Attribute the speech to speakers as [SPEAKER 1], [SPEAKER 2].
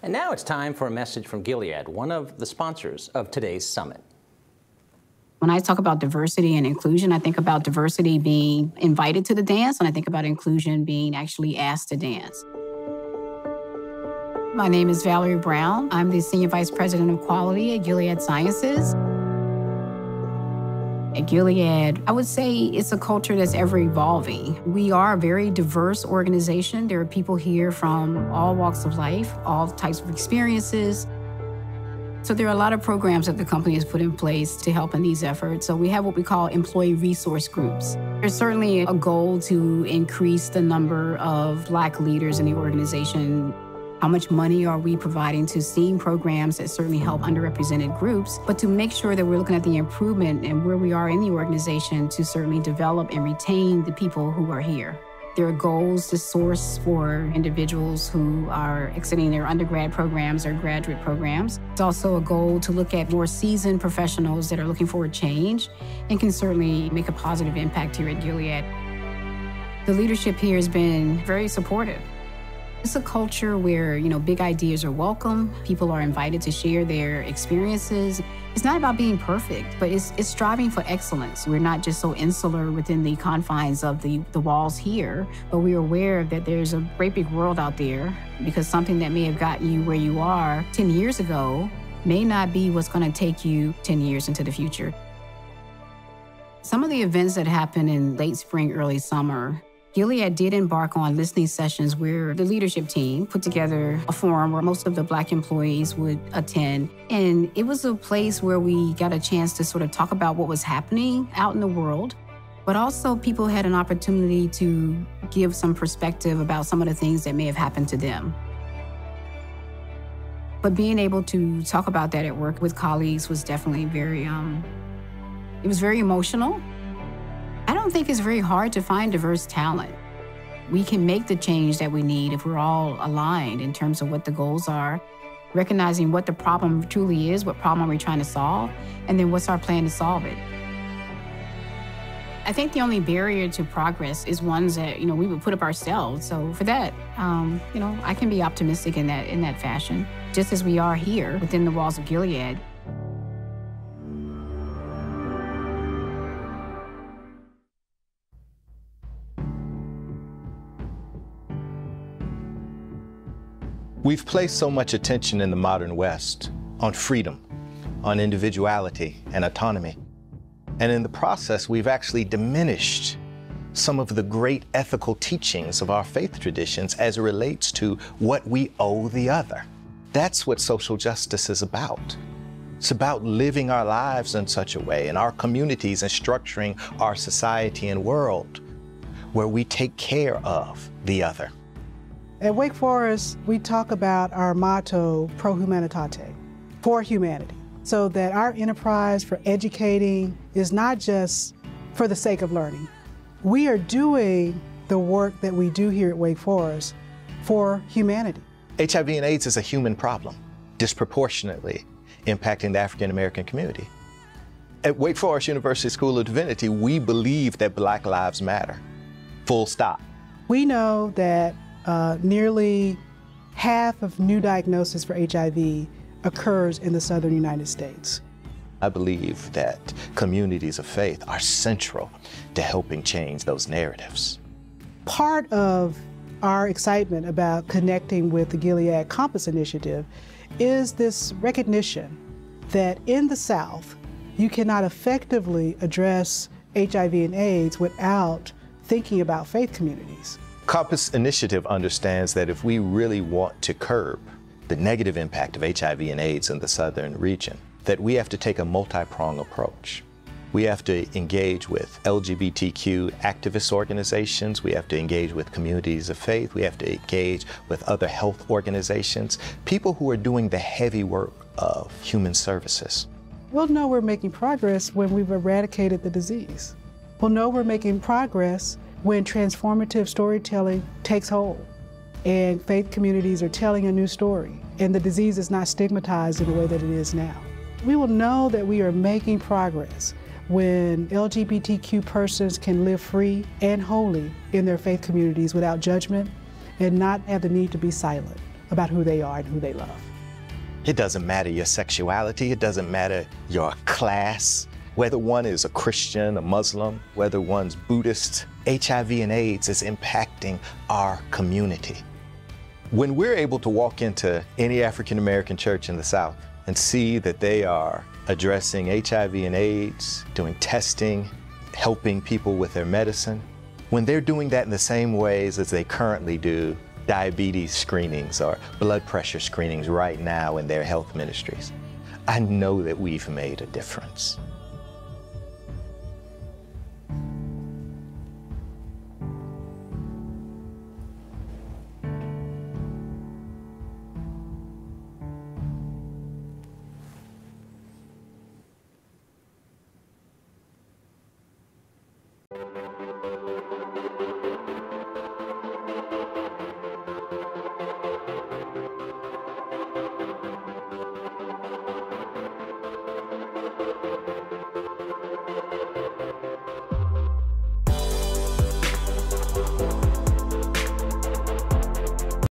[SPEAKER 1] And now it's time for a message from Gilead, one of the sponsors of today's summit.
[SPEAKER 2] When I talk about diversity and inclusion, I think about diversity being invited to the dance, and I think about inclusion being actually asked to dance. My name is Valerie Brown. I'm the Senior Vice President of Quality at Gilead Sciences. At Gilead, I would say it's a culture that's ever evolving. We are a very diverse organization. There are people here from all walks of life, all types of experiences. So there are a lot of programs that the company has put in place to help in these efforts. So we have what we call employee resource groups. There's certainly a goal to increase the number of Black leaders in the organization. How much money are we providing to STEAM programs that certainly help underrepresented groups, but to make sure that we're looking at the improvement and where we are in the organization to certainly develop and retain the people who are here. There are goals to source for individuals who are exiting their undergrad programs or graduate programs. It's also a goal to look at more seasoned professionals that are looking for a change and can certainly make a positive impact here at Gilead. The leadership here has been very supportive. It's a culture where, big ideas are welcome. People are invited to share their experiences. It's not about being perfect, but it's striving for excellence. We're not just so insular within the confines of the walls here, but we're aware that there's a great big world out there, because something that may have gotten you where you are 10 years ago may not be what's going to take you 10 years into the future. Some of the events that happen in late spring, early summer, Gilead did embark on listening sessions where the leadership team put together a forum where most of the Black employees would attend. And it was a place where we got a chance to sort of talk about what was happening out in the world, but also people had an opportunity to give some perspective about some of the things that may have happened to them. But being able to talk about that at work with colleagues was definitely it was very emotional. I don't think it's very hard to find diverse talent. We can make the change that we need if we're all aligned in terms of what the goals are, recognizing what the problem truly is, what problem are we trying to solve, and then what's our plan to solve it. I think the only barrier to progress is ones that, we would put up ourselves. So for that, I can be optimistic in that fashion, just as we are here within the walls of Gilead.
[SPEAKER 3] We've placed so much attention in the modern West on freedom, on individuality and autonomy. And in the process, we've actually diminished some of the great ethical teachings of our faith traditions as it relates to what we owe the other. That's what social justice is about. It's about living our lives in such a way in our communities and structuring our society and world where we take care of the other.
[SPEAKER 4] At Wake Forest, we talk about our motto, Pro Humanitate, for humanity, so that our enterprise for educating is not just for the sake of learning. We are doing the work that we do here at Wake Forest for humanity.
[SPEAKER 3] HIV and AIDS is a human problem, disproportionately impacting the African American community. At Wake Forest University School of Divinity, we believe that Black lives matter, full stop.
[SPEAKER 4] We know that nearly half of new diagnosis for HIV occurs in the southern United States.
[SPEAKER 3] I believe that communities of faith are central to helping change those narratives.
[SPEAKER 4] Part of our excitement about connecting with the Gilead Compass Initiative is this recognition that in the South, you cannot effectively address HIV and AIDS without thinking about faith communities.
[SPEAKER 3] Compass Initiative understands that if we really want to curb the negative impact of HIV and AIDS in the southern region, that we have to take a multi-pronged approach. We have to engage with LGBTQ activist organizations. We have to engage with communities of faith. We have to engage with other health organizations, people who are doing the heavy work of human services.
[SPEAKER 4] We'll know we're making progress when we've eradicated the disease. We'll know we're making progress when transformative storytelling takes hold and faith communities are telling a new story and the disease is not stigmatized in the way that it is now. We will know that we are making progress when LGBTQ persons can live free and wholly in their faith communities without judgment and not have the need to be silent. about who they are and who they love.
[SPEAKER 3] It doesn't matter your sexuality, it doesn't matter your class, whether one is a Christian, a Muslim, whether one's Buddhist. HIV and AIDS is impacting our community. When we're able to walk into any African American church in the South and see that they are addressing HIV and AIDS, doing testing, helping people with their medicine, when they're doing that in the same ways as they currently do diabetes screenings or blood pressure screenings right now in their health ministries, I know that we've made a difference.